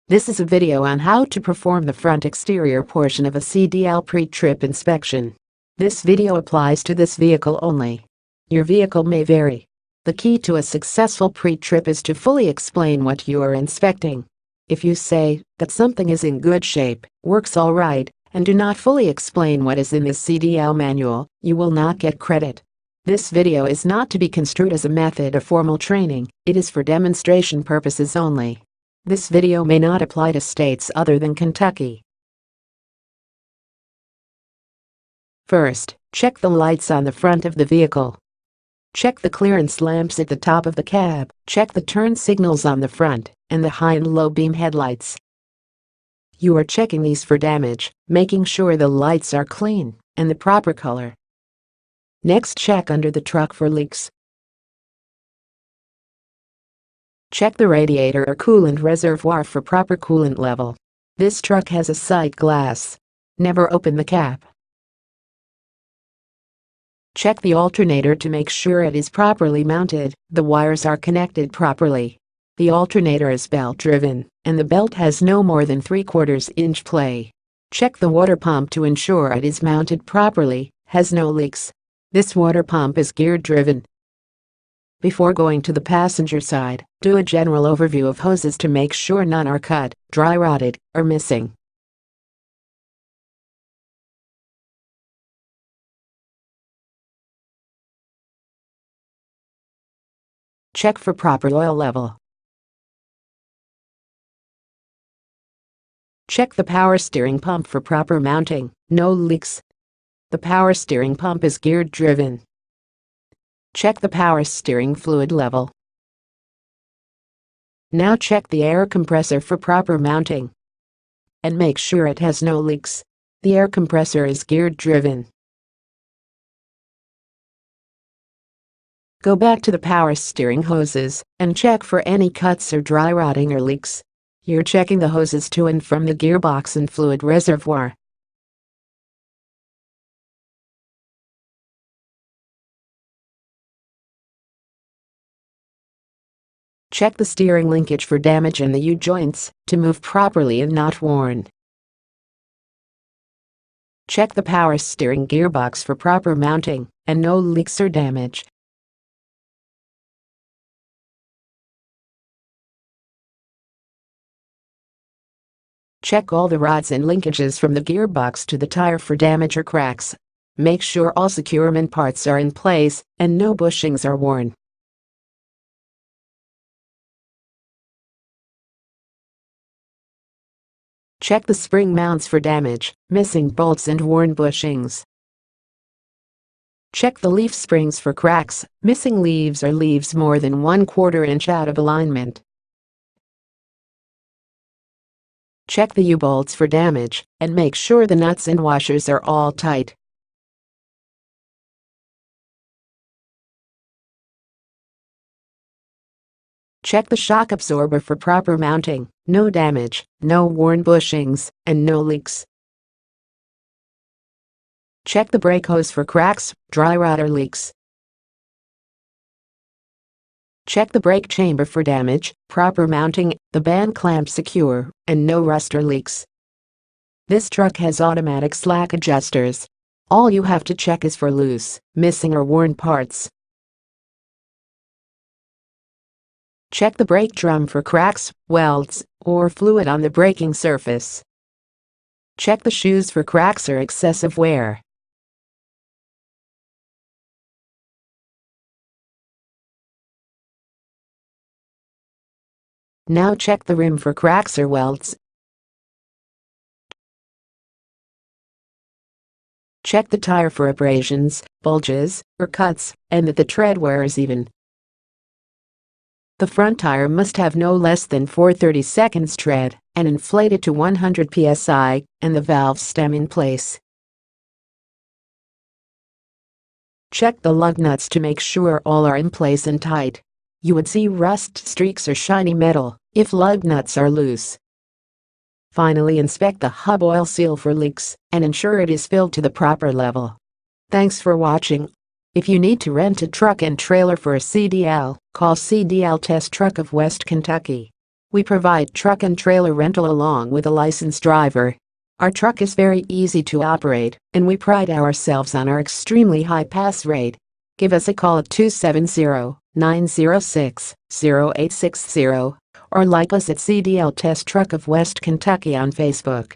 This is a video on how to perform the front exterior portion of a CDL pre-trip inspection. This video applies to this vehicle only. Your vehicle may vary. The key to a successful pre-trip is to fully explain what you are inspecting. If you say that something is in good shape, works all right, and do not fully explain what is in the CDL manual, you will not get credit. This video is not to be construed as a method of formal training, it is for demonstration purposes only. This video may not apply to states other than Kentucky. First, check the lights on the front of the vehicle. Check the clearance lamps at the top of the cab. Check the turn signals on the front and the high and low beam headlights. You are checking these for damage, making sure the lights are clean and the proper color. Next, check under the truck for leaks. Check the radiator or coolant reservoir for proper coolant level. This truck has a side glass. Never open the cap. Check the alternator to make sure it is properly mounted, the wires are connected properly. The alternator is belt-driven, and the belt has no more than 3/4 inch play. Check the water pump to ensure it is mounted properly, has no leaks. This water pump is gear-driven. Before going to the passenger side, do a general overview of hoses to make sure none are cut, dry rotted, or missing. Check for proper oil level. Check the power steering pump for proper mounting, no leaks. The power steering pump is gear-driven. Check the power steering fluid level. Now check the air compressor for proper mounting. And make sure it has no leaks. The air compressor is gear-driven. Go back to the power steering hoses and check for any cuts or dry rotting or leaks. You're checking the hoses to and from the gearbox and fluid reservoir. Check the steering linkage for damage in the U-joints to move properly and not worn. Check the power steering gearbox for proper mounting and no leaks or damage. Check all the rods and linkages from the gearbox to the tire for damage or cracks. Make sure all securement parts are in place and no bushings are worn. Check the spring mounts for damage, missing bolts and worn bushings. Check the leaf springs for cracks, missing leaves or leaves more than 1/4 inch out of alignment. Check the U-bolts for damage, and make sure the nuts and washers are all tight. Check the shock absorber for proper mounting, no damage, no worn bushings, and no leaks. Check the brake hose for cracks, dry rot or leaks. Check the brake chamber for damage, proper mounting, the band clamp secure, and no rust or leaks. This truck has automatic slack adjusters. All you have to check is for loose, missing or worn parts. Check the brake drum for cracks, welds, or fluid on the braking surface. Check the shoes for cracks or excessive wear. Now check the rim for cracks or welds. Check the tire for abrasions, bulges, or cuts, and that the tread wear is even. The front tire must have no less than 4/32 tread and inflated to 100 psi, and the valve stem in place. Check the lug nuts to make sure all are in place and tight. You would see rust streaks or shiny metal if lug nuts are loose. Finally, inspect the hub oil seal for leaks and ensure it is filled to the proper level. Thanks for watching. If you need to rent a truck and trailer for a CDL, call CDL Test Truck of West Kentucky. We provide truck and trailer rental along with a licensed driver. Our truck is very easy to operate, and we pride ourselves on our extremely high pass rate. Give us a call at 270-906-0860 or like us at CDL Test Truck of West Kentucky on Facebook.